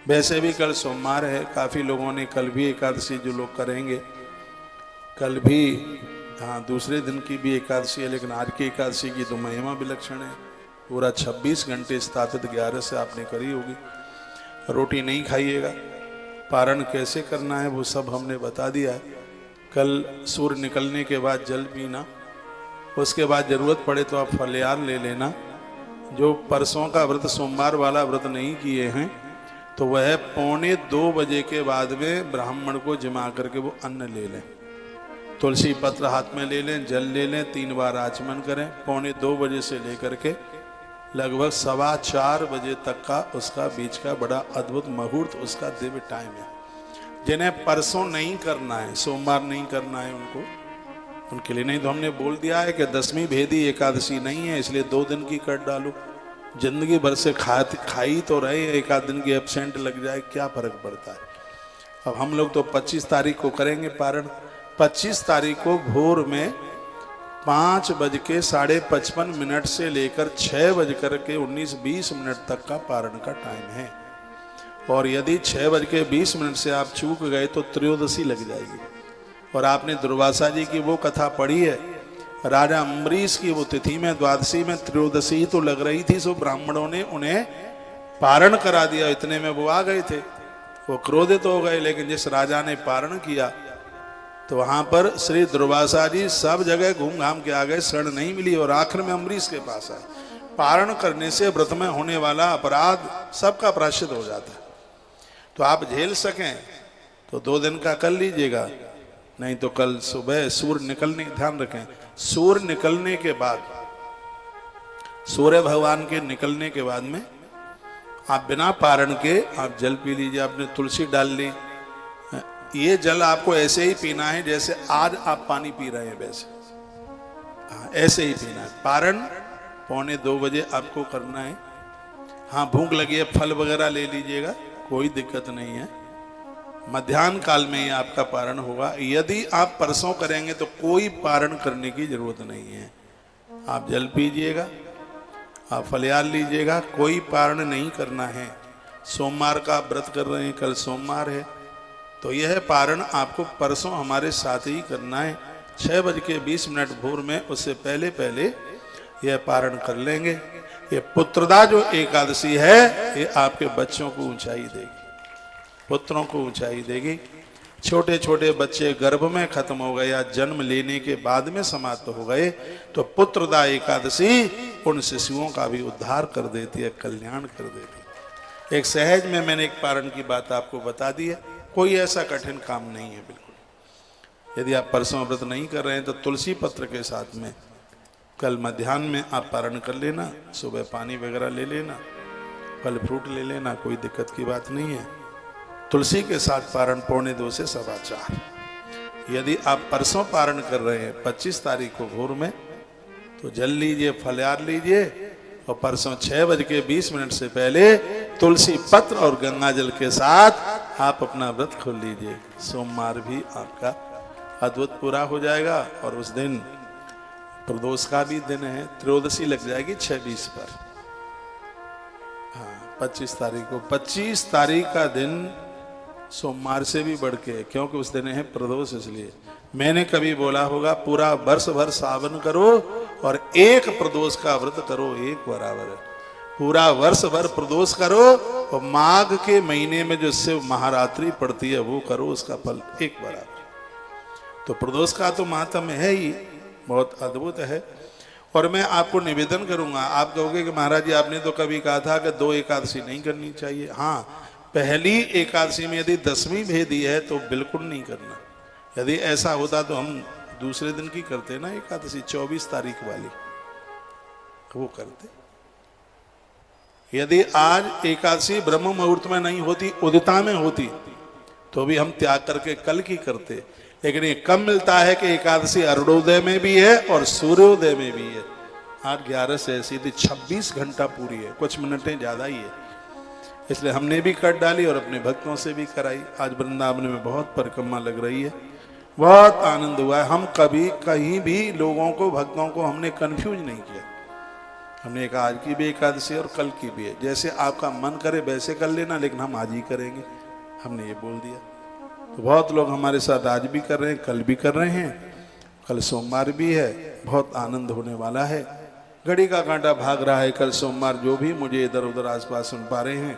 वैसे भी कल सोमवार है, काफ़ी लोगों ने कल भी एकादशी जो लोग करेंगे कल भी, हाँ दूसरे दिन की भी एकादशी है, लेकिन आज की एकादशी की तो महिमा विलक्षण है। पूरा 26 घंटे स्थापित 11 से आपने करी होगी। रोटी नहीं खाइएगा, पारण कैसे करना है वो सब हमने बता दिया है। कल सूर्य निकलने के बाद जल पीना, उसके बाद ज़रूरत पड़े तो आप फलियार ले लेना। जो परसों का व्रत सोमवार वाला व्रत नहीं किए हैं तो वह 1:45 बजे के बाद में ब्राह्मण को जिमा करके वो अन्न ले लें। तुलसी पत्र हाथ में ले लें, जल ले लें, 3 बार आचमन करें। 1:45 बजे से लेकर के लगभग 4:15 बजे तक का उसका बीच का बड़ा अद्भुत मुहूर्त, उसका दिव्य टाइम है। जिन्हें परसों नहीं करना है, सोमवार नहीं करना है, उनके लिए नहीं तो हमने बोल दिया है कि 10वीं भेदी एकादशी नहीं है, इसलिए 2 दिन की कर डालो। जिंदगी भर से खाई तो रहे, एक आध दिन की एब्सेंट लग जाए क्या फर्क पड़ता है। अब हम लोग तो 25 तारीख को करेंगे पारण। 25 तारीख को भोर में 5:55 से लेकर 6:19-20 तक का पारण का टाइम है। और यदि 6:20 से आप चूक गए तो त्रयोदशी लग जाएगी। और आपने दुर्वासा जी की वो कथा पढ़ी है, राजा अम्बरीश की वो तिथि में द्वादशी में त्रयोदशी तो लग रही थी, सो ब्राह्मणों ने उन्हें पारण करा दिया। इतने में वो आ गए थे, वो क्रोधित हो गए। लेकिन जिस राजा ने पारण किया तो वहां पर श्री दुर्वासा जी सब जगह घूम घाम के आ गए, शरण नहीं मिली और आखिर में अम्बरीश के पास आए। पारण करने से व्रत में होने वाला अपराध सबका प्रायश्चित हो जाता है। तो आप झेल सकें तो 2 दिन का कर लीजिएगा, नहीं तो कल सुबह सूर्य निकलने, ध्यान रखें सूर्य निकलने के बाद, सूर्य भगवान के निकलने के बाद में आप बिना पारण के आप जल पी लीजिए। आपने तुलसी डाल ली, ये जल आपको ऐसे ही पीना है जैसे आज आप पानी पी रहे हैं, वैसे ऐसे ही पीना है। पारण 1:45 बजे आपको करना है। हाँ भूख लगी है, फल वगैरह ले लीजिएगा, कोई दिक्कत नहीं है। मध्याह्न काल में ही आपका पारण होगा। यदि आप परसों करेंगे तो कोई पारण करने की जरूरत नहीं है। आप जल पीजिएगा, आप फलियार लीजिएगा, कोई पारण नहीं करना है। सोमवार का आप व्रत कर रहे हैं, कल सोमवार है, तो यह पारण आपको परसों हमारे साथ ही करना है। 6:20 भोर में, उससे पहले पहले यह पारण कर लेंगे। ये पुत्रदा जो एकादशी है ये आपके बच्चों को ऊंचाई देगी, पुत्रों को ऊंचाई देगी। छोटे छोटे बच्चे गर्भ में खत्म हो गए या जन्म लेने के बाद में समाप्त हो गए तो पुत्रदा एकादशी उन शिशुओं का भी उद्धार कर देती है, कल्याण कर देती है। एक सहज में मैंने एक पारण की बात आपको बता दी है, कोई ऐसा कठिन काम नहीं है बिल्कुल। यदि आप परसों व्रत नहीं कर रहे हैं तो तुलसी पत्र के साथ में कल मध्याह्न में आप पारण कर लेना, सुबह पानी वगैरह ले लेना, फल फ्रूट ले लेना, कोई दिक्कत की बात नहीं है। तुलसी के साथ पारण 1:45 से 4:15। यदि आप परसों पारण कर रहे हैं 25 तारीख को भोर में तो जल लीजिए, फलियार लीजिए और परसों 6:20 से पहले तुलसी पत्र और गंगा जल के साथ आप अपना व्रत खोल लीजिए। सोमवार भी आपका अद्भुत पूरा हो जाएगा और उस दिन प्रदोष का भी दिन है, त्रयोदशी लग जाएगी 6:20 पर। हाँ 25 तारीख को, 25 तारीख का दिन सोमवार से भी बढ़ के, क्योंकि उस दिन है प्रदोष। इसलिए मैंने कभी बोला होगा पूरा वर्ष भर सावन करो और एक प्रदोष का व्रत करो, एक बराबर है। पूरा वर्ष भर प्रदोष करो और माघ के महीने में जो शिव महारात्रि पड़ती है वो करो, उसका फल एक बराबर। तो प्रदोष का तो महात्म्य है ही, बहुत अद्भुत है। और मैं आपको निवेदन करूंगा, आप कहोगे कि महाराज जी आपने तो कभी कहा था कि 2 एकादशी नहीं करनी चाहिए। हाँ, पहली एकादशी में यदि 10वीं भेदी है तो बिल्कुल नहीं करना। यदि ऐसा होता तो हम दूसरे दिन की करते ना एकादशी, 24 तारीख वाली वो करते। यदि आज एकादशी ब्रह्म मुहूर्त में नहीं होती, उदिता में होती, तो भी हम त्याग करके कल की करते। लेकिन ये कम मिलता है कि एकादशी अरुणोदय में भी है और सूर्योदय में भी है। 8-11 से ऐसी थी, 26 घंटा पूरी है, कुछ मिनटें ज्यादा ही है। इसलिए हमने भी कर डाली और अपने भक्तों से भी कराई। आज वृंदावन में बहुत परिक्रमा लग रही है, बहुत आनंद हुआ है। हम कभी कहीं भी लोगों को, भक्तों को हमने कंफ्यूज नहीं किया। हमने कहा आज की भी एकादशी और कल की भी है, जैसे आपका मन करे वैसे कर लेना, लेकिन हम आज ही करेंगे, हमने ये बोल दिया। तो बहुत लोग हमारे साथ आज भी कर रहे हैं, कल भी कर रहे हैं, कल सोमवार भी है, बहुत आनंद होने वाला है। घड़ी का कांटा भाग रहा है, कल सोमवार जो भी मुझे इधर उधर आसपास सुन पा रहे हैं,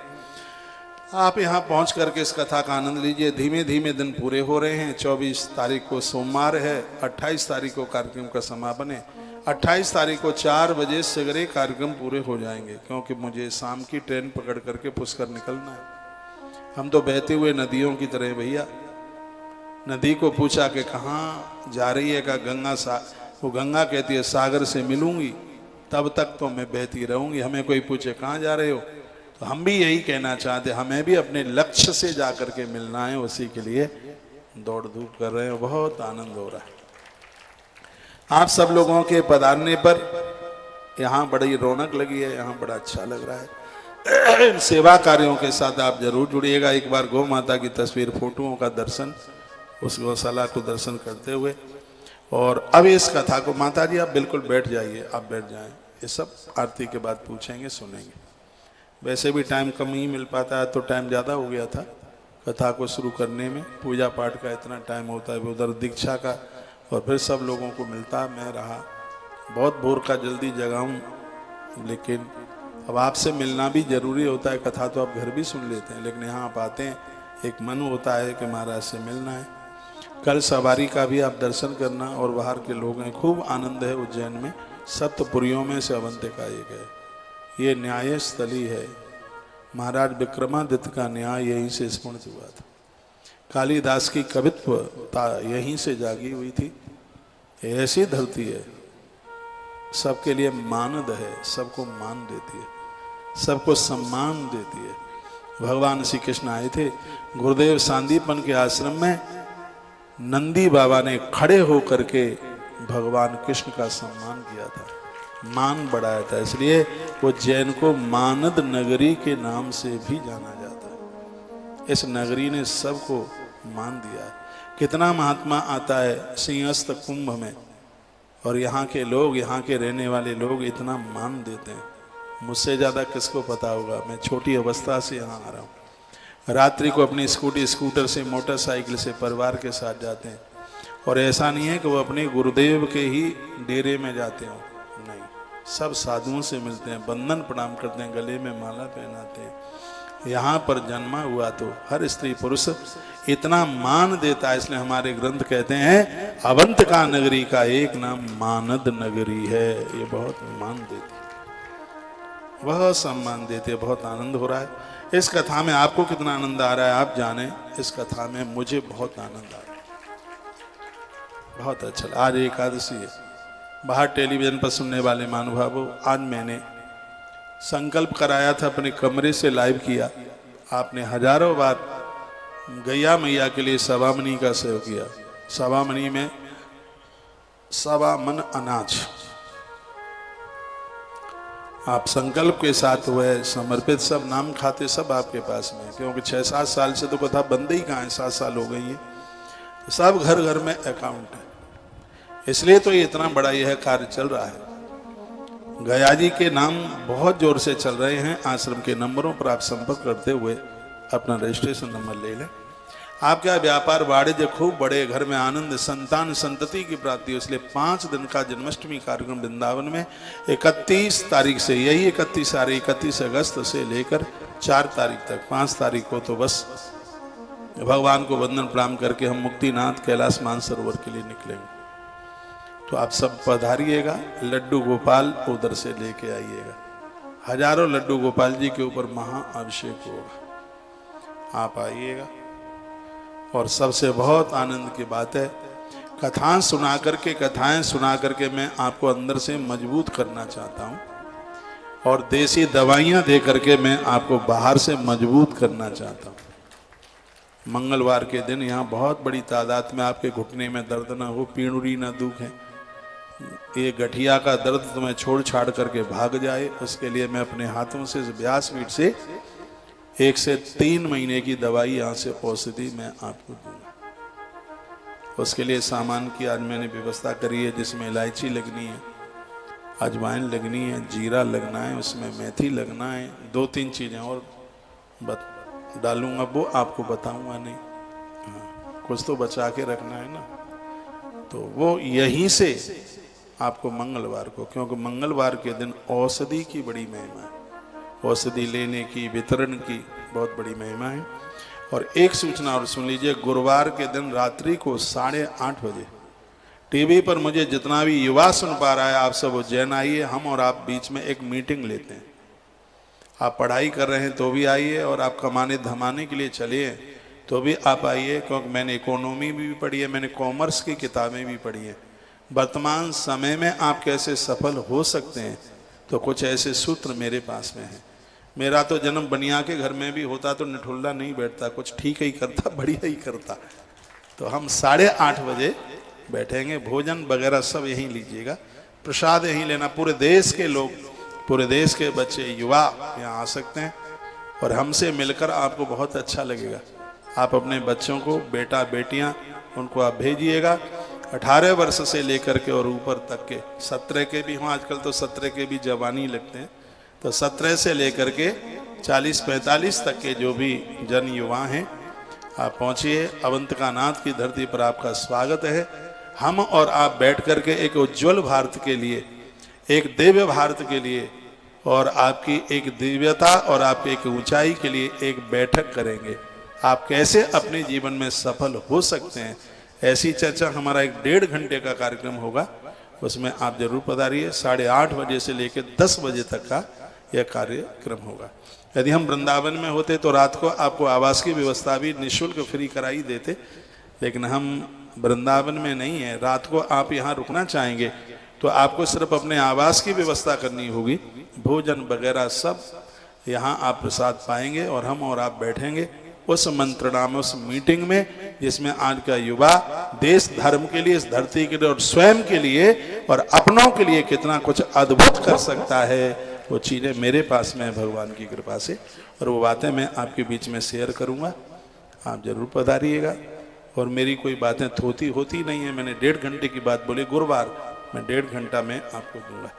आप यहाँ पहुँच करके इस कथा का आनंद लीजिए। धीमे धीमे दिन पूरे हो रहे हैं। 24 तारीख को सोमवार है, 28 तारीख को कार्यक्रम का समापन है, 28 तारीख को 4 बजे सगरे कार्यक्रम पूरे हो जाएंगे, क्योंकि मुझे शाम की ट्रेन पकड़ करके पुष्कर निकलना है। हम तो बहते हुए नदियों की तरह भैया। नदी को पूछा कि कहाँ जा रही है, का गंगा वो गंगा कहती है सागर से मिलूंगी, तब तक तो मैं बहती रहूंगी। हमें कोई पूछे कहाँ जा रहे हो, तो हम भी यही कहना चाहते, हमें भी अपने लक्ष्य से जा करके मिलना है, उसी के लिए दौड़ धूप कर रहे हैं। बहुत आनंद हो रहा है आप सब लोगों के पधारने पर। यहाँ बड़ी रौनक लगी है, यहाँ बड़ा अच्छा लग रहा है। इन सेवा कार्यों के साथ आप जरूर जुड़िएगा। एक बार गौ माता की तस्वीर फोटोओं का दर्शन, उस गौशाला को दर्शन करते हुए। और अब इस कथा को, माता जी आप बिल्कुल बैठ जाइए, आप बैठ जाएं, ये सब आरती के बाद पूछेंगे सुनेंगे। वैसे भी टाइम कम ही मिल पाता है, तो टाइम ज़्यादा हो गया था कथा को शुरू करने में। पूजा पाठ का इतना टाइम होता है, उधर दीक्षा का, और फिर सब लोगों को मिलता। मैं रहा बहुत भोर का, जल्दी जगाऊं, लेकिन अब आपसे मिलना भी जरूरी होता है। कथा तो आप घर भी सुन लेते हैं, लेकिन यहाँ आप आते हैं, एक मन होता है कि महाराज से मिलना है। कल सवारी का भी आप दर्शन करना, और बाहर के लोग हैं, खूब आनंद है उज्जैन में। सप्तपुरियों में से अवंतिका एक है, ये न्याय स्थली है। महाराज विक्रमादित्य का न्याय यहीं से स्फुरित हुआ था। कालिदास की कवित्व यहीं से जागी हुई थी। ऐसी धरती है, सबके लिए मानद है, सबको मान देती है, सबको सम्मान देती है। भगवान श्री कृष्ण आए थे गुरुदेव सांदीपन के आश्रम में, नंदी बाबा ने खड़े होकर के भगवान कृष्ण का सम्मान किया था, मान बढ़ाया था। इसलिए वो जैन को मानद नगरी के नाम से भी जाना जाता है। इस नगरी ने सबको मान दिया। कितना महात्मा आता है सिंहस्थ कुंभ में, और यहाँ के लोग, यहाँ के रहने वाले लोग इतना मान देते हैं। मुझसे ज़्यादा किसको पता होगा, मैं छोटी अवस्था से यहाँ आ रहा हूँ। रात्रि को अपनी स्कूटर से, मोटरसाइकिल से परिवार के साथ जाते हैं, और ऐसा नहीं है कि वो अपने गुरुदेव के ही डेरे में जाते हो, नहीं, सब साधुओं से मिलते हैं, बंधन प्रणाम करते हैं, गले में माला पहनाते हैं। यहाँ पर जन्मा हुआ तो हर स्त्री पुरुष इतना मान देता है, इसलिए हमारे ग्रंथ कहते हैं अवंतिका नगरी का एक नाम मानद नगरी है। ये बहुत मान देती है, बहुत सम्मान देती है, बहुत आनंद हो रहा है इस कथा में। आपको कितना आनंद आ रहा है आप जाने, इस कथा में मुझे बहुत आनंद आ रहा है, बहुत अच्छा। आज एकादशी है, बाहर टेलीविजन पर सुनने वाले महानुभावों, आज मैंने संकल्प कराया था, अपने कमरे से लाइव किया। आपने हजारों बार गैया मैया के लिए सवामनी का सेव किया। सवामनी में सवा मन अनाज आप संकल्प के साथ हुए समर्पित, सब नाम खाते सब आपके पास में, क्योंकि 6-7 साल से तो कथा बंद ही कहाँ है, 7 साल हो गई है, तो सब घर घर में अकाउंट है। इसलिए तो ये इतना बड़ा यह कार्य चल रहा है। गया जी के नाम बहुत जोर से चल रहे हैं। आश्रम के नंबरों पर आप संपर्क करते हुए अपना रजिस्ट्रेशन नंबर ले लें। आपका व्यापार वाणिज्य खूब बड़े, घर में आनंद, संतान संतति की प्राप्ति हो। इसलिए 5 दिन का जन्माष्टमी कार्यक्रम वृंदावन में 31 तारीख से, यही 31 अगस्त से लेकर 4 तारीख तक, 5 तारीख को तो बस भगवान को वंदन प्रणाम करके हम मुक्तिनाथ कैलाश मानसरोवर के लिए निकलेंगे। तो आप सब पधारिएगा। लड्डू गोपाल उधर से लेके आइएगा, हजारों लड्डू गोपाल जी के ऊपर महाअभिषेक होगा। आप आइएगा। और सबसे बहुत आनंद की बात है, कथाएं सुना करके मैं आपको अंदर से मजबूत करना चाहता हूं, और देसी दवाइयां दे करके मैं आपको बाहर से मजबूत करना चाहता हूं। मंगलवार के दिन यहाँ बहुत बड़ी तादाद में आपके घुटने में दर्द ना हो, पीड़ुरी ना दुखे, ये गठिया का दर्द तुम्हें छोड़ छाड़ करके भाग जाए, उसके लिए मैं अपने हाथों से व्यासपीठ से 1 से 3 महीने की दवाई यहाँ से औषधि मैं आपको दूंगा। उसके लिए सामान की आज मैंने व्यवस्था करी है, जिसमें इलायची लगनी है, अजवाइन लगनी है, जीरा लगना है, उसमें मेथी लगना है, 2-3 चीज़ें और डालूंगा, वो आपको बताऊंगा नहीं। हाँ, कुछ तो बचा के रखना है ना। तो वो यहीं से आपको मंगलवार को, क्योंकि मंगलवार के दिन औषधि की बड़ी महिमा है, औषधि लेने की, वितरण की बहुत बड़ी महिमा है। और एक सूचना और सुन लीजिए, गुरुवार के दिन रात्रि को 8:30 बजे टीवी पर मुझे जितना भी युवा सुन पा रहा है, आप सब उज्जैन आइए, हम और आप बीच में एक मीटिंग लेते हैं। आप पढ़ाई कर रहे हैं तो भी आइए, और आप कमाने धमाने के लिए चलिए तो भी आप आइए, क्योंकि मैंने इकोनॉमी भी पढ़ी है, मैंने कॉमर्स की किताबें भी पढ़ी हैं। वर्तमान समय में आप कैसे सफल हो सकते हैं, तो कुछ ऐसे सूत्र मेरे पास में हैं। मेरा तो जन्म बनिया के घर में भी होता तो निठुल्ला नहीं बैठता, कुछ ठीक ही करता, बढ़िया ही करता। तो हम 8:30 बजे बैठेंगे, भोजन वगैरह सब यहीं लीजिएगा, प्रसाद यहीं लेना। पूरे देश के लोग, पूरे देश के बच्चे, युवा यहाँ आ सकते हैं, और हमसे मिलकर आपको बहुत अच्छा लगेगा। आप अपने बच्चों को, बेटा बेटियाँ, उनको आप भेजिएगा 18 वर्ष से लेकर के और ऊपर तक के, 17 के भी हों, आजकल तो 17 के भी जवानी लगते हैं, तो 17 से लेकर के 40-45 तक के जो भी जन युवा हैं, आप पहुँचिए। अवंतिका नाथ की धरती पर आपका स्वागत है। हम और आप बैठ करके एक उज्जवल भारत के लिए, एक दिव्य भारत के लिए, और आपकी एक दिव्यता और आपकी एक ऊंचाई के लिए एक बैठक करेंगे। आप कैसे अपने जीवन में सफल हो सकते हैं, ऐसी चर्चा हमारा एक 1.5 घंटे का कार्यक्रम होगा, उसमें आप जरूर पधारिए। 8:30 बजे से लेकर 10 बजे तक का यह कार्यक्रम होगा। यदि हम वृंदावन में होते तो रात को आपको आवास की व्यवस्था भी निःशुल्क फ्री कराई देते, लेकिन हम वृंदावन में नहीं है। रात को आप यहाँ रुकना चाहेंगे तो आपको सिर्फ अपने आवास की व्यवस्था करनी होगी, भोजन वगैरह सब यहाँ आप प्रसाद पाएंगे, और हम और आप बैठेंगे उस मंत्रणा में, उस मीटिंग में, जिसमें आज का युवा देश धर्म के लिए, इस धरती के लिए और स्वयं के लिए और अपनों के लिए कितना कुछ अद्भुत कर सकता है, वो चीज़ें मेरे पास में है भगवान की कृपा से, और वो बातें मैं आपके बीच में शेयर करूँगा। आप जरूर पधारिएगा। और मेरी कोई बातें थोती होती नहीं है, मैंने 1.5 घंटे की बात बोली, गुरुवार मैं 1.5 घंटा में आपको दूंगा।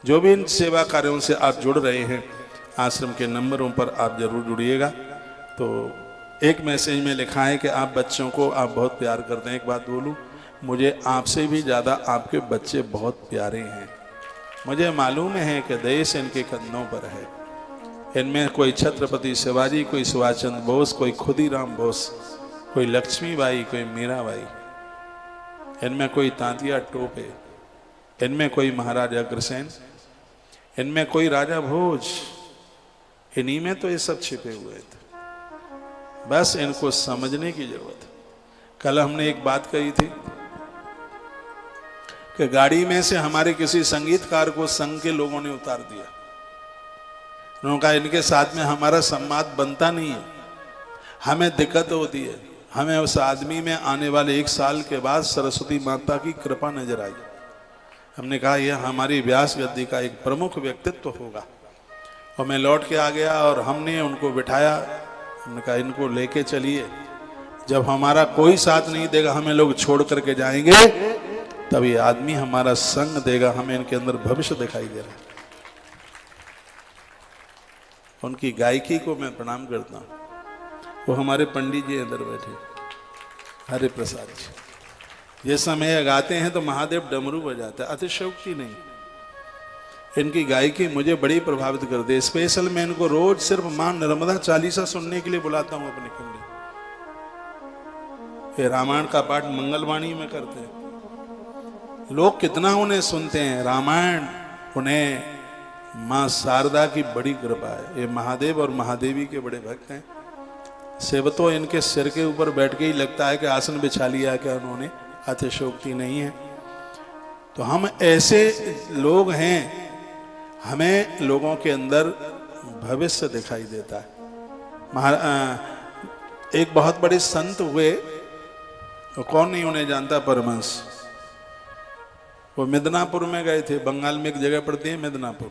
जो भी इन सेवा कार्यों से आप जुड़ रहे हैं, आश्रम के नंबरों पर आप जरूर जुड़िएगा। तो एक मैसेज में लिखा है कि आप बच्चों को आप बहुत प्यार करते हैं। एक बात बोलूं, मुझे आपसे भी ज़्यादा आपके बच्चे बहुत प्यारे हैं। मुझे मालूम है कि देश इनके कंधों पर है। इनमें कोई छत्रपति शिवाजी, कोई सुभाष चंद्र बोस, कोई खुदीराम बोस, कोई लक्ष्मीबाई, कोई मीराबाई, इनमें कोई तांतिया टोपे, इनमें कोई महाराजा अग्रसेन, इनमें कोई राजा भोज, इन्हीं में तो ये सब छिपे हुए थे। बस इनको समझने की जरूरत है। कल हमने एक बात कही थी कि गाड़ी में से हमारे किसी संगीतकार को संघ के लोगों ने उतार दिया। उन्होंने कहा इनके साथ में हमारा संवाद बनता नहीं है, हमें दिक्कत होती है। हमें उस आदमी में आने वाले 1 साल के बाद सरस्वती माता की कृपा नजर आई। हमने कहा यह हमारी व्यास गद्दी का एक प्रमुख व्यक्तित्व होगा। और मैं लौट के आ गया और हमने उनको बिठाया। हमने कहा इनको लेके चलिए, जब हमारा कोई साथ नहीं देगा, हमें लोग छोड़ करके जाएंगे, तब ये आदमी हमारा संग देगा। हमें इनके अंदर भविष्य दिखाई दे रहा है। उनकी गायकी को मैं प्रणाम करता हूँ। वो हमारे पंडित जी अंदर बैठे, हरे प्रसाद जी। ये समय गाते हैं तो महादेव डमरू बजाता है, अतिशयोक्ति नहीं। इनकी गायकी मुझे बड़ी प्रभावित करती है। स्पेशल मैं इनको रोज सिर्फ मां नर्मदा चालीसा सुनने के लिए बुलाता हूँ अपने कमरे। ये रामायण का पाठ मंगलवाणी में करते हैं। लोग कितना उन्हें सुनते हैं रामायण, उन्हें मां शारदा की बड़ी कृपा है। ये महादेव और महादेवी के बड़े भक्त हैं। सेवतो इनके सिर के ऊपर बैठ के ही लगता है कि आसन बिछा लिया क्या उन्होंने, अतिशयोक्ति नहीं है। तो हम ऐसे लोग हैं, हमें लोगों के अंदर भविष्य दिखाई देता है। एक बहुत बड़े संत हुए, तो कौन नहीं उन्हें जानता, परमहंस। वो मिदनापुर में गए थे, बंगाल में एक जगह पड़ती है मिदनापुर।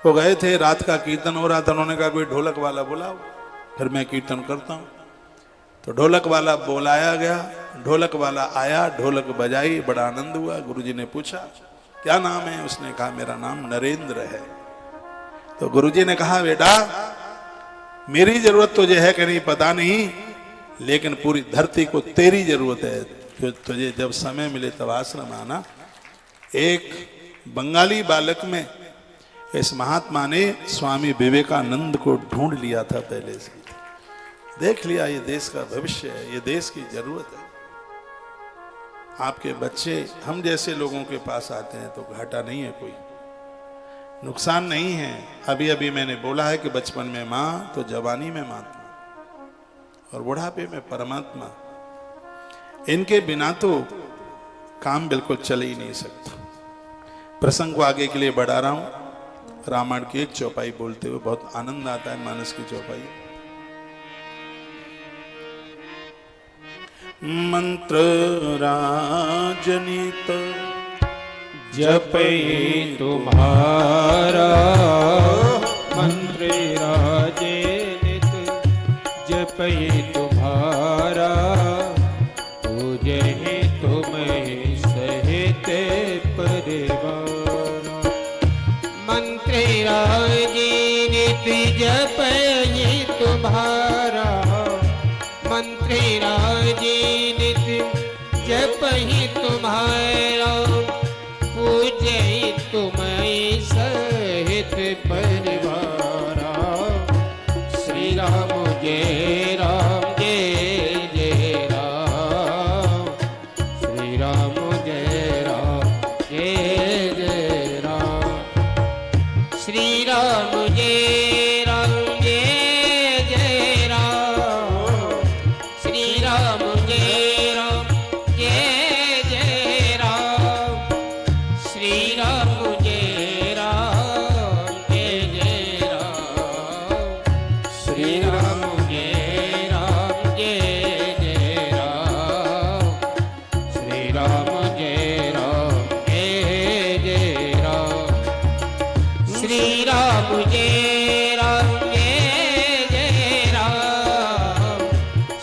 वो गए थे, रात का कीर्तन हो रहा था। उन्होंने कहा कोई ढोलक वाला बुलाओ, फिर मैं कीर्तन करता हूँ। तो ढोलक वाला बुलाया गया, ढोलक वाला आया, ढोलक बजाई, बड़ा आनंद हुआ। गुरुजी ने पूछा क्या नाम है? उसने कहा मेरा नाम नरेंद्र है। तो गुरुजी ने कहा बेटा मेरी जरूरत तुझे है कि नहीं पता नहीं, लेकिन पूरी धरती को तेरी जरूरत है। तो तुझे जब समय मिले तब आश्रम आना। एक बंगाली बालक में इस महात्मा ने स्वामी विवेकानंद को ढूंढ लिया था पहले से। देख लिया ये देश का भविष्य है, ये देश की जरूरत है। आपके बच्चे हम जैसे लोगों के पास आते हैं तो घाटा नहीं है, कोई नुकसान नहीं है। अभी अभी मैंने बोला है कि बचपन में माँ तो जवानी में महात्मा और बुढ़ापे में परमात्मा। इनके बिना तो काम बिल्कुल चल ही नहीं सकता। प्रसंग को आगे के लिए बढ़ा रहा हूं। रामायण की एक चौपाई बोलते हुए बहुत आनंद आता है। मानस की चौपाई। मंत्र राजनीत जपे तुम्हारा, मंत्र राजनीत जपे तुम्हारा, पूजे तुम्हें सहित परिवार। मंत्र राजनीत जपे तुम्हारा, मंत्र राजनीत जपहि तुम्हारा, पूजे तुम्हें सहित परिवारा। श्री राम जय राम जय जय राम, श्री राम जय राम जय जय राम, श्री राम जय राम जय जय राम, श्री राम जय राम जय जय राम, श्री राम जय राम जय जय राम, श्री राम जय राम जय जय राम, श्री राम जय राम जय जय राम, श्री राम जय राम जय जय राम,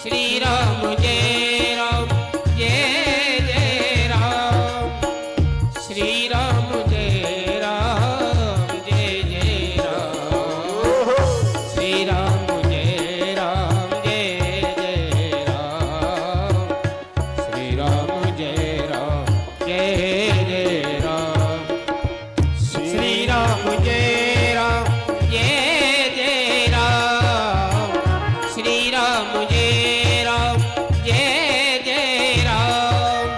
श्री राम जय राम जय जय राम, श्री राम जय राम जय जय राम, श्री राम जय राम जय जय राम, श्री राम जय राम जय जय राम, श्री राम जय राम जय जय राम, श्री राम जय राम जय जय राम,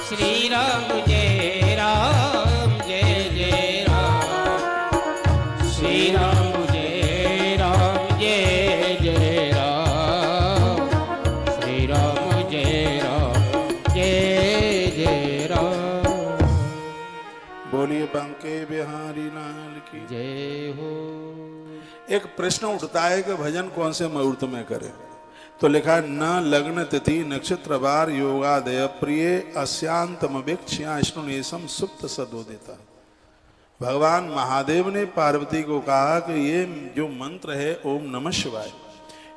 श्री राम जय राम जय जय राम, श्री राम जय राम जय जय राम, श्री राम जय राम जय जय राम। बोलिए बांके बिहारी लाल की। जय हो। एक प्रश्न उठता है कि भजन कौन से मुहूर्त में करें? तो लिखा है न लग्न तिथि नक्षत्र वार योगादय प्रिय अस्यांतम वीक्ष्या स्नुनेशम सुप्त सदोदिता। भगवान महादेव ने पार्वती को कहा कि ये जो मंत्र है ओम नमः शिवाय,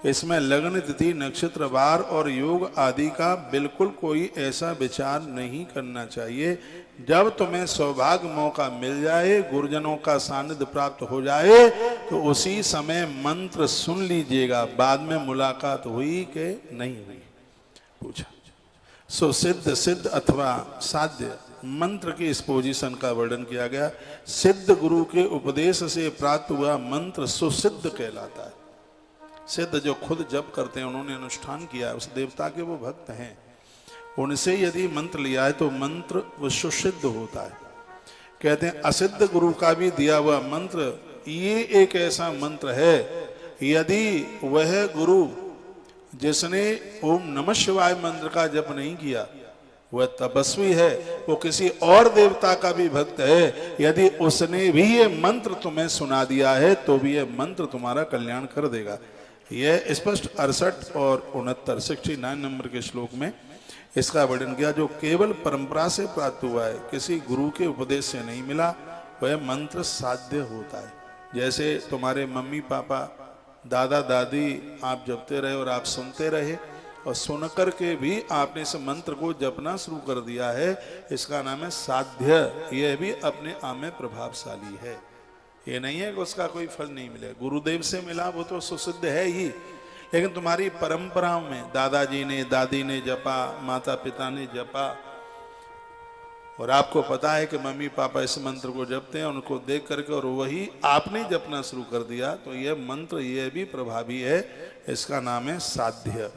इसमें लग्न तिथि नक्षत्र वार और योग आदि का बिल्कुल कोई ऐसा विचार नहीं करना चाहिए। जब तुम्हें सौभाग्य मौका मिल जाए, गुरुजनों का सानिध्य प्राप्त हो जाए, तो उसी समय मंत्र सुन लीजिएगा। बाद में मुलाकात हुई कि नहीं हुई पूछा। सो सिद्ध सिद्ध अथवा साध्य मंत्र की इस पोजीशन का वर्णन किया गया। सिद्ध गुरु के उपदेश से प्राप्त हुआ मंत्र सुसिद्ध कहलाता है। सिद्ध जो खुद जप करते हैं, उन्होंने अनुष्ठान किया, उस देवता के वो भक्त हैं, उनसे यदि मंत्र लिया है तो मंत्र वो सुसिद्ध होता है। कहते हैं असिद्ध गुरु का भी दिया हुआ मंत्र ये एक ऐसा मंत्र है, यदि वह गुरु जिसने ओम नमः शिवाय मंत्र का जप नहीं किया वह तपस्वी है, वो किसी और देवता का भी भक्त है, यदि उसने भी ये मंत्र तुम्हें सुना दिया है तो भी ये मंत्र तुम्हारा कल्याण कर देगा। यह स्पष्ट 68 और 69 69 नंबर के श्लोक में इसका वर्णन किया। जो केवल परंपरा से प्राप्त हुआ है, किसी गुरु के उपदेश से नहीं मिला, वह मंत्र साध्य होता है। जैसे तुम्हारे मम्मी पापा दादा दादी आप जपते रहे और आप सुनते रहे, और सुनकर के भी आपने इस मंत्र को जपना शुरू कर दिया है, इसका नाम है साध्य। यह भी अपने आप में प्रभावशाली है। ये नहीं है कि उसका कोई फल नहीं मिले, गुरुदेव से मिला वो तो सुसिद्ध है ही, लेकिन तुम्हारी परंपराओं में दादाजी ने, दादी ने जपा, माता पिता ने जपा, और आपको पता है कि मम्मी पापा इस मंत्र को जपते हैं, उनको देख करके और वही आपने जपना शुरू कर दिया, तो यह मंत्र यह भी प्रभावी है। इसका नाम है साध्य।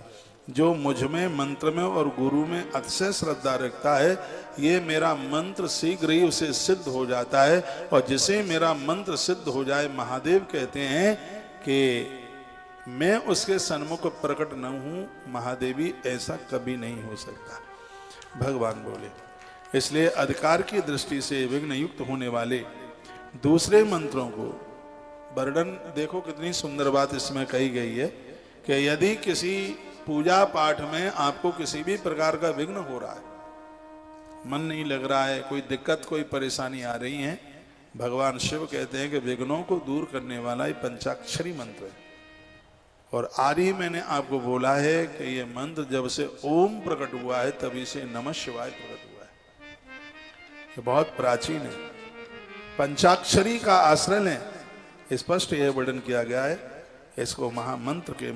जो मुझ में, मंत्र में और गुरु में अतिशय श्रद्धा रखता है, ये मेरा मंत्र शीघ्र ही उसे सिद्ध हो जाता है। और जिसे मेरा मंत्र सिद्ध हो जाए, महादेव कहते हैं कि मैं उसके सन्मुख प्रकट न हूं, महादेवी ऐसा कभी नहीं हो सकता, भगवान बोले। इसलिए अधिकार की दृष्टि से विघ्न युक्त होने वाले दूसरे मंत्रों को वर्णन देखो, कितनी सुंदर बात इसमें कही गई है कि यदि किसी पूजा पाठ में आपको किसी भी प्रकार का विघ्न हो रहा है, मन नहीं लग रहा है, कोई दिक्कत, कोई परेशानी आ रही है, भगवान शिव कहते हैं कि विघ्नों को दूर करने वाला ये पंचाक्षरी मंत्र है। और आज ही मैंने आपको बोला है कि ये मंत्र जब से ओम प्रकट हुआ है तभी से नमः शिवाय प्रकट हुआ है। ये बहुत प्राचीन है, पंचाक्षरी का आश्रय है, स्पष्ट यह वर्णन किया गया है। इसको महामंत्र के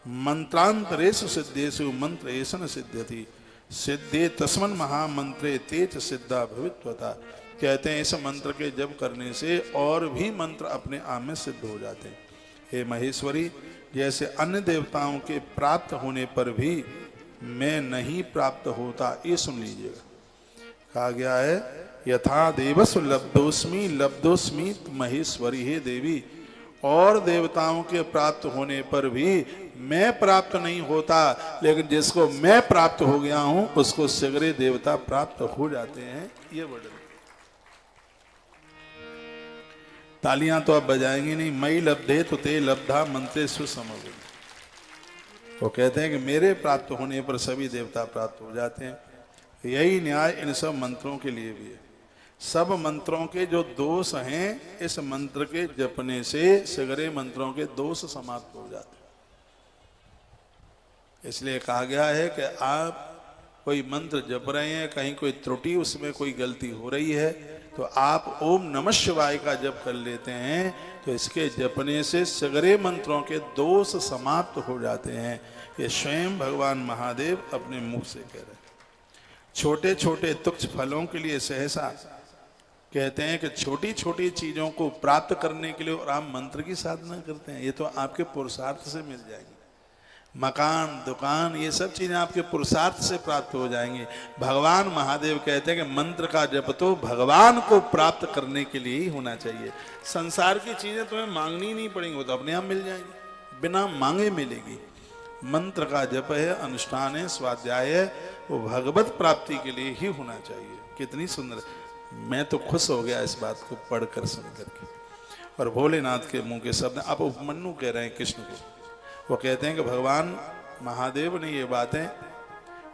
मंत्रांतरेषु सिद्धेषु मंत्र ऐसन सिद्ध्यति सिद्धे तस्मन् महामंत्रे तेज सिद्धा भवित्वता। कहते हैं इस मंत्र के जप करने से और भी मंत्र अपने आप में सिद्ध हो जाते हैं। हे महेश्वरी, जैसे अन्य देवताओं के प्राप्त होने पर भी मैं नहीं प्राप्त होता, ये सुन लीजिएगा। कहा गया है यथा देवसु लब्धोस्मि लब्धोस्मि महेश्वरी, हे देवी, और देवताओं के प्राप्त होने पर भी मैं प्राप्त नहीं होता, लेकिन जिसको मैं प्राप्त हो गया हूं उसको शीघ्र देवता प्राप्त हो जाते हैं। ये वर्णन, तालियां तो आप बजाएंगे नहीं। मई लब्धे तो ते लब्धा मंत्रे सुसमवे, वो कहते हैं कि मेरे प्राप्त होने पर सभी देवता प्राप्त हो जाते हैं। यही न्याय इन सब मंत्रों के लिए भी है। सब मंत्रों के जो दोष हैं, इस मंत्र के जपने से सगरे मंत्रों के दोष समाप्त हो जाते हैं। इसलिए कहा गया है कि आप कोई मंत्र जप रहे हैं, कहीं कोई त्रुटि, उसमें कोई गलती हो रही है, तो आप ओम नमः शिवाय का जप कर लेते हैं, तो इसके जपने से सगरे मंत्रों के दोष समाप्त हो जाते हैं। ये स्वयं भगवान महादेव अपने मुख से कह रहे हैं। छोटे छोटे तुच्छ फलों के लिए सहसा कहते हैं कि छोटी छोटी चीजों को प्राप्त करने के लिए और आप मंत्र की साधना करते हैं, ये तो आपके पुरुषार्थ से मिल जाएगी। मकान, दुकान, ये सब चीजें आपके पुरुषार्थ से प्राप्त हो जाएंगी। भगवान महादेव कहते हैं कि मंत्र का जप तो भगवान को प्राप्त करने के लिए ही होना चाहिए। संसार की चीजें तुम्हें मांगनी नहीं पड़ेंगी, वो तो अपने आप मिल जाएंगी, बिना मांगे मिलेगी। मंत्र का जप है, अनुष्ठान है, स्वाध्याय है, वो भगवत प्राप्ति के लिए ही होना चाहिए। कितनी सुंदर, मैं तो खुश हो गया इस बात को पढ़कर सुन करके। और भोलेनाथ के मुंह के शब्द, आप उपमन्यु कह रहे हैं कृष्ण को, वो कहते हैं कि भगवान महादेव ने ये बातें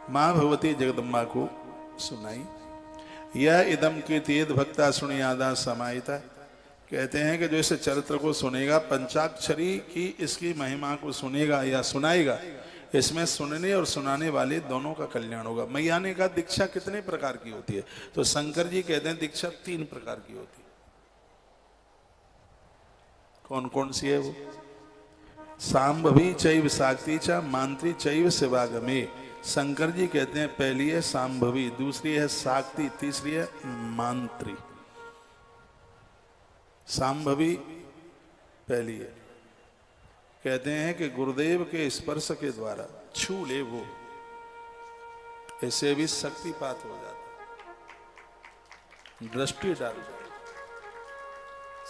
माँ भगवती जगदम्बा को सुनाई। यह इदम कीर्तियेद भक्ता सुनियादा समाहिता, कहते हैं कि जो इस चरित्र को सुनेगा, पंचाक्षरी की इसकी महिमा को सुनेगा या सुनाएगा, इसमें सुनने और सुनाने वाले दोनों का कल्याण होगा। मैया ने कहा दीक्षा कितने प्रकार की होती है, तो शंकर जी कहते हैं दीक्षा 3 प्रकार की होती है। कौन कौन सी है वो? सांभवी चैव शाक्ति च मांत्री चैव शिवागमे। शंकर जी कहते हैं पहली है सांभवी, दूसरी है शाक्ति, तीसरी है मांत्री। सांभवी पहली है, कहते हैं कि गुरुदेव के स्पर्श के द्वारा छू ले वो, ऐसे भी शक्तिपात हो जाता, दृष्टि डाल जाता,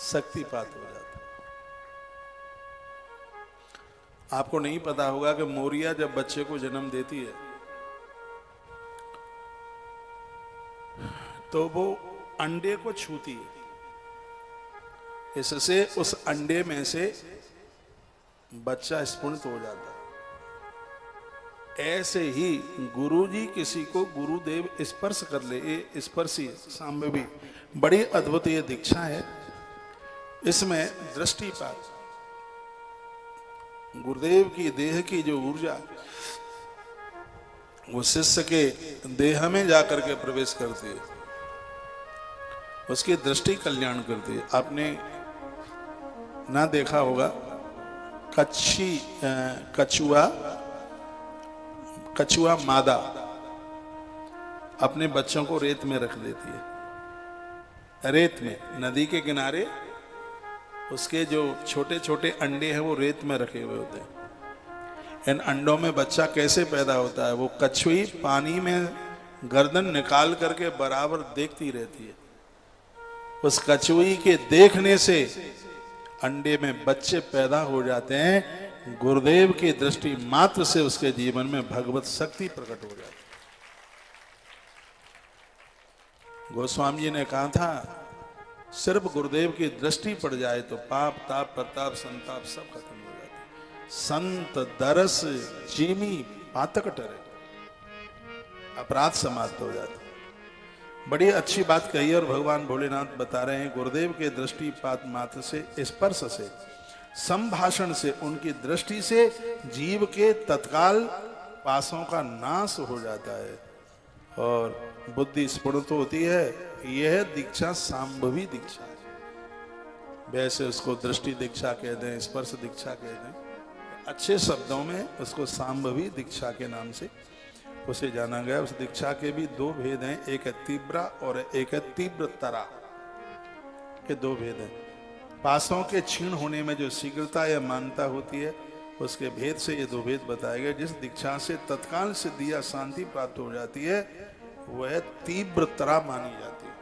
शक्तिपात हो जाता। आपको नहीं पता होगा कि मोरिया जब बच्चे को जन्म देती है तो वो अंडे को छूती है, इससे उस अंडे में से बच्चा स्फुरित हो जाता है। ऐसे ही गुरुजी किसी को गुरुदेव स्पर्श कर ले, ये स्पर्शी सांभवी बड़ी अद्भुत ये दीक्षा है। इसमें दृष्टिपात, गुरुदेव की देह की जो ऊर्जा वो शिष्य के देह में जाकर के प्रवेश करती है, उसकी दृष्टि कल्याण करती है। आपने ना देखा होगा कछुआ मादा अपने बच्चों को रेत में रख देती है। रेत में, नदी के किनारे उसके जो छोटे छोटे अंडे हैं वो रेत में रखे हुए होते हैं। इन अंडों में बच्चा कैसे पैदा होता है? वो कछुई पानी में गर्दन निकाल करके बराबर देखती रहती है। उस कछुई के देखने से अंडे में बच्चे पैदा हो जाते हैं। गुरुदेव की दृष्टि मात्र से उसके जीवन में भगवत शक्ति प्रकट हो जाती है। गोस्वामी जी ने कहा था, सिर्फ गुरुदेव की दृष्टि पड़ जाए तो पाप ताप प्रताप संताप सब खत्म हो जाते। संत दरस जीमी पातक टरे, अपराध समाप्त हो जाते। बड़ी अच्छी बात कही और भगवान भोलेनाथ बता रहे हैं, गुरुदेव के दृष्टिपात मात्र से, स्पर्श से, संभाषण से, उनकी दृष्टि से जीव के तत्काल पासों का नाश हो जाता है और बुद्धि स्फुरित होती है। यह दीक्षा सांभवी दीक्षा है। वैसे उसको दृष्टि दीक्षा कह दें, स्पर्श दीक्षा कह दें, अच्छे शब्दों में उसको सांभवी दीक्षा के नाम से उसे जाना गया। उस दीक्षा के भी दो भेद हैं, एक है तीव्रा और एक है तीव्रतरा के दो भेद हैं। पासों के क्षीण होने में जो शीघ्रता या मानता होती है, उसके भेद से ये दो भेद बताए गए। जिस दीक्षा से तत्काल सिद्धि या शांति प्राप्त हो जाती है वह तीव्रतरा मानी जाती है।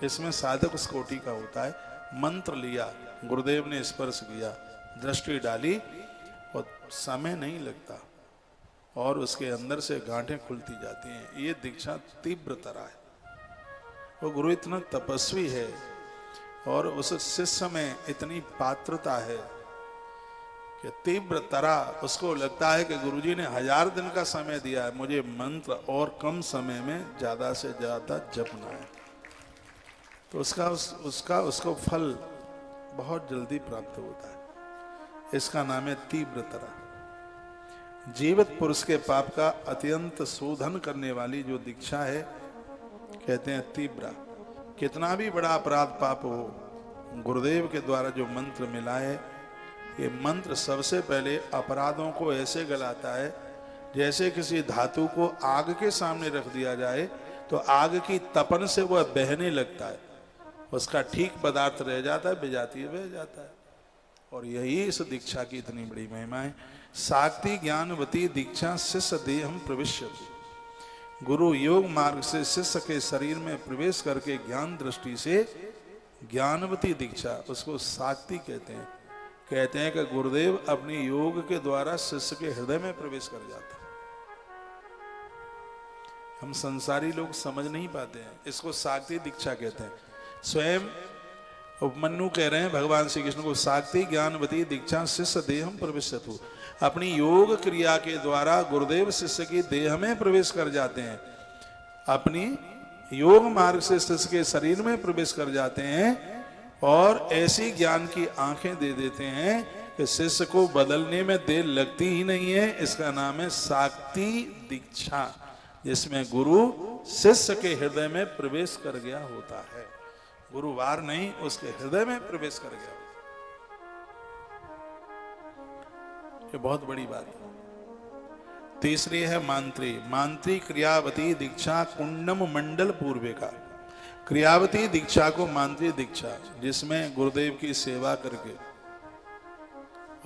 इसमें साधक उस कोटि का होता है, मंत्र लिया, गुरुदेव ने स्पर्श किया, दृष्टि डाली और समय नहीं लगता और उसके अंदर से गांठें खुलती जाती हैं। ये दीक्षा तीव्रतरा है। वो गुरु इतना तपस्वी है और उस शिष्य में इतनी पात्रता है कि तीव्रतरा उसको लगता है कि गुरुजी ने 1000 दिन का समय दिया है, मुझे मंत्र और कम समय में ज्यादा से ज्यादा जपना है, तो उसको फल बहुत जल्दी प्राप्त होता है। इसका नाम है तीव्रतरा। जीवित पुरुष के पाप का अत्यंत शोधन करने वाली जो दीक्षा है कहते हैं तीव्रा। कितना भी बड़ा अपराध पाप हो, गुरुदेव के द्वारा जो मंत्र मिला है, ये मंत्र सबसे पहले अपराधों को ऐसे गलाता है जैसे किसी धातु को आग के सामने रख दिया जाए तो आग की तपन से वह बहने लगता है, उसका ठीक पदार्थ रह जाता है, बेजाती बह जाता है। और यही इस दीक्षा की इतनी बड़ी महिमा है। साक्ति ज्ञानवती दीक्षा शिष्य देहम प्रविश्यति। गुरु योग मार्ग से शिष्य के शरीर में प्रवेश करके ज्ञान दृष्टि से ज्ञानवती दीक्षा, उसको साक्ति कहते हैं। कहते हैं कि गुरुदेव अपनी योग के द्वारा शिष्य के हृदय में प्रवेश कर जाता है। हम संसारी लोग समझ नहीं पाते हैं, इसको साक्ति दीक्षा कहते हैं। स्वयं उपमन्यु कह रहे हैं भगवान श्री कृष्ण को, साक्ति ज्ञानवती दीक्षा शिष्य देहम प्रविश्यतु। अपनी योग क्रिया के द्वारा गुरुदेव शिष्य की देह में प्रवेश कर जाते हैं, अपनी योग मार्ग से शिष्य के शरीर में प्रवेश कर जाते हैं और ऐसी ज्ञान की आंखें दे देते हैं कि शिष्य को बदलने में देर लगती ही नहीं है। इसका नाम है साक्ति दीक्षा, जिसमें गुरु शिष्य के हृदय में प्रवेश कर गया होता है। गुरुवार नहीं, उसके हृदय में प्रवेश कर गया। ये बहुत बड़ी बात है। तीसरी है मांत्री। मांत्री क्रियावती दीक्षा कुंडम मंडल पूर्वे का। क्रियावती दीक्षा को मांत्री दीक्षा, जिसमें गुरुदेव की सेवा करके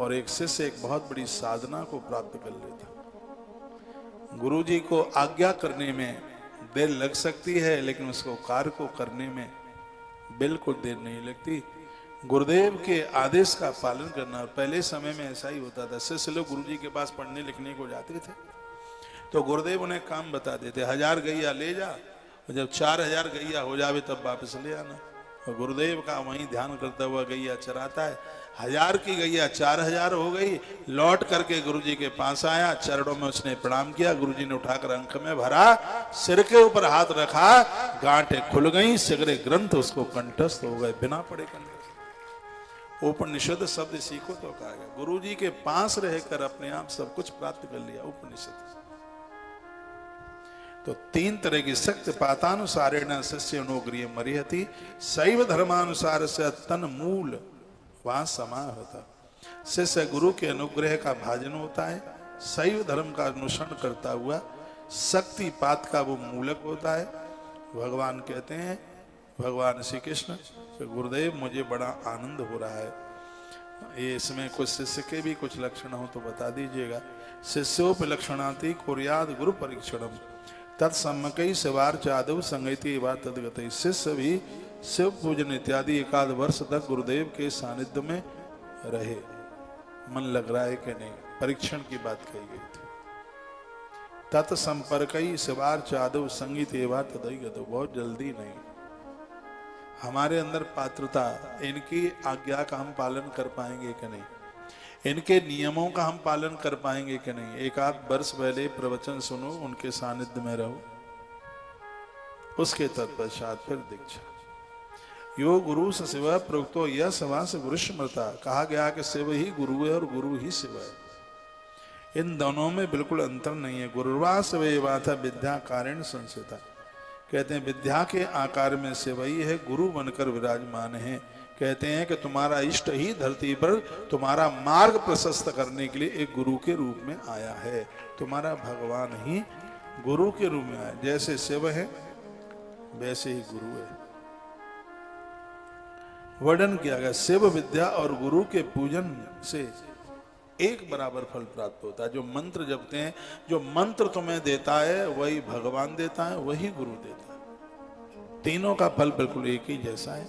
और एक शिष्य एक बहुत बड़ी साधना को प्राप्त कर लेता। गुरु जी को आज्ञा करने में देर लग सकती है, लेकिन उसको कार्य को करने में बिल्कुल देर नहीं लगती। गुरुदेव के आदेश का पालन करना। पहले समय में ऐसा ही होता था, शिष्य लोग गुरु जी के पास पढ़ने लिखने को जाते थे तो गुरुदेव उन्हें काम बता देते, 1000 गैया ले जा, और जब 4000 गैया हो जावे तब वापस ले आना। और गुरुदेव का वहीं ध्यान करता हुआ गैया चराता है। 1000 की गैया 4000 हो गई। लौट करके गुरुजी के पास आया, चरणों में उसने प्रणाम किया। गुरुजी ने उठाकर अंक में भरा, सिर के ऊपर हाथ रखा, गांठें खुल गई, सगरे ग्रंथ उसको कंठस्थ हो गए, बिना पढ़े कंठस्थ। उपनिषद शब्द सीखो तो कहा गया। गुरु जी के पास रहकर अपने आप सब कुछ प्राप्त कर लिया उपनिषद। तो 3 तरह की शक्ति पातानुसारेण शिष्य अनुग्रिय मरिहति शैव धर्मानुसार से तन मूल वहां समाहता। शिष्य गुरु के अनुग्रह का भाजन होता है, शैव धर्म का अनुसरण करता हुआ शक्तिपात का वो मूलक होता है। भगवान कहते हैं, भगवान श्री कृष्ण गुरुदेव मुझे बड़ा आनंद हो रहा है, ये इसमें कुछ शिष्य के भी कुछ लक्षण हो तो बता दीजिएगा। शिष्योपलक्षणाति कुर्याद गुरु परीक्षणम तत्सम्मकई शिवार चादव संगति व तदगत। शिष्य भी शिव पूजन इत्यादि एकाध वर्ष तक गुरुदेव के सानिध्य में रहे। मन लग रहा है कि नहीं, परीक्षण की बात कही गई थी। तत्संपर्कई शिवार चादव संगीत एवं तदगत। बहुत जल्दी नहीं, हमारे अंदर पात्रता, इनकी आज्ञा का हम पालन कर पाएंगे कि नहीं, इनके नियमों का हम पालन कर पाएंगे कि नहीं। एक आध वर्ष पहले प्रवचन सुनो, उनके सानिध्य में रहो, उसके तत्पश्चात फिर दीक्षा। यो गुरु से शिव प्रोक्तो यह सवास गुरु स्मृता। कहा गया कि शिव ही गुरु है और गुरु ही शिव है। इन दोनों में बिल्कुल अंतर नहीं है। गुरुवा शिव था विद्या कारण संस्थिता। कहते हैं विद्या के आकार में शिव ही है, गुरु बनकर विराजमान है। कहते हैं कि तुम्हारा इष्ट ही धरती पर तुम्हारा मार्ग प्रशस्त करने के लिए एक गुरु के रूप में आया है। तुम्हारा भगवान ही गुरु के रूप में आया। जैसे शिव है वैसे ही गुरु है। वर्णन किया गया शिव विद्या और गुरु के पूजन से एक बराबर फल प्राप्त होता है। जो मंत्र जपते हैं, जो मंत्र तुम्हें देता है वही भगवान देता है, वही गुरु देता है। तीनों का फल बिल्कुल एक ही जैसा है।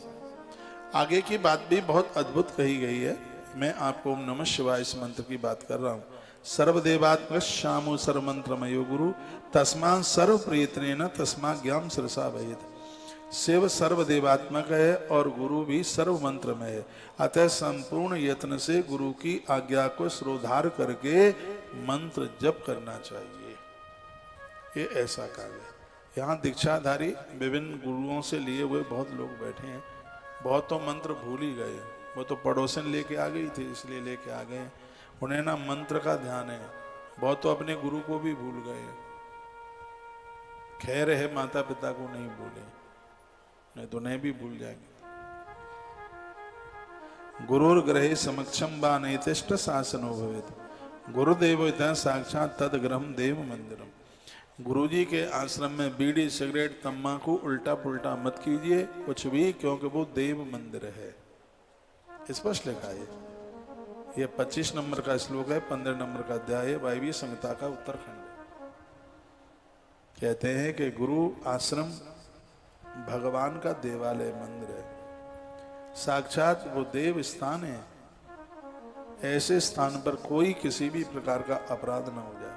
आगे की बात भी बहुत अद्भुत कही गई है। मैं आपको ओम नमः शिवाय इस मंत्र की बात कर रहा हूं। सर्वदेवात्मक श्यामो सर्वमंत्रमयो गुरु तस्मा सर्व प्रयत्नेन तस्मा ज्ञान सरसा भयेत। शिव सर्वदेवात्मक है और गुरु भी सर्व मंत्र में है। अतः संपूर्ण यत्न से गुरु की आज्ञा को श्रोधार करके मंत्र जप करना चाहिए। ये ऐसा कार्य है। यहाँ दीक्षाधारी विभिन्न गुरुओं से लिए हुए बहुत लोग बैठे हैं। बहुत तो मंत्र भूल ही गए, वो तो पड़ोसन लेके आ गई थी इसलिए लेके आ गए। उन्हें ना मंत्र का ध्यान है। बहुत तो अपने गुरु को भी भूल गए। खैर है माता पिता को नहीं भूले, नहीं तो उन्हें भी भूल जाएंगे। गुरुर ग्रहे समक्षम बा नैतिष्ठ शासनो भवेत्। गुरुदेव इतः साक्षात तद ग्रहम देव मंदिरम। गुरुजी के आश्रम में बीड़ी सिगरेट तम्बाकू उल्टा पुल्टा मत कीजिए कुछ भी, क्योंकि वो देव मंदिर है। स्पष्ट लिखा है। ये 25 नंबर का श्लोक है, 15 नंबर का अध्याय है, वायवीय संहिता का उत्तरखंड। कहते हैं कि गुरु आश्रम भगवान का देवालय मंदिर है, साक्षात वो देव स्थान है। ऐसे स्थान पर कोई किसी भी प्रकार का अपराध न हो जाए।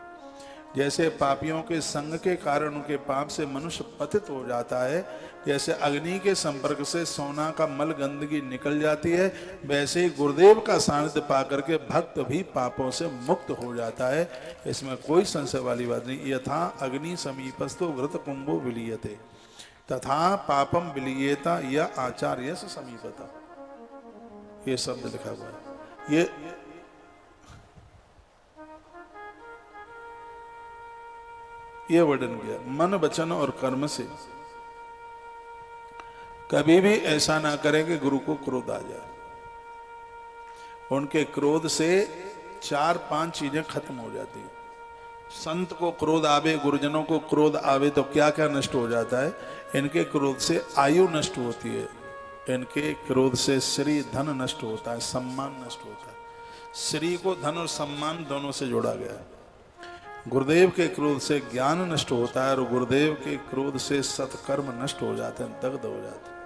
जैसे पापियों के संग के कारण उनके पाप से मनुष्य पतित हो जाता है, जैसे अग्नि के संपर्क से सोना का मल गंदगी निकल जाती है, वैसे ही गुरुदेव का सानिध्य पाकर के भक्त भी पापों से मुक्त हो जाता है। इसमें कोई संशय वाली बात नहीं। यथा अग्नि समीपस्थो घृत कुंभो विलीयते तथा पापम विलीयता या आचार्य से समीपता। ये शब्द लिखा हुआ है। ये वर्णन किया। मन वचन और कर्म से कभी भी ऐसा ना करें कि गुरु को क्रोध आ जाए। उनके क्रोध से 4-5 चीजें खत्म हो जाती है। संत को क्रोध आवे, गुरुजनों को क्रोध आवे तो क्या क्या नष्ट हो जाता है। इनके क्रोध से आयु नष्ट होती है, इनके क्रोध से श्री धन नष्ट होता है, सम्मान नष्ट होता है। श्री को धन और सम्मान दोनों से जोड़ा गया है। गुरुदेव के क्रोध से ज्ञान नष्ट होता है और गुरुदेव के क्रोध से सत्कर्म नष्ट हो जाते हैं, दग्ध हो जाते हैं।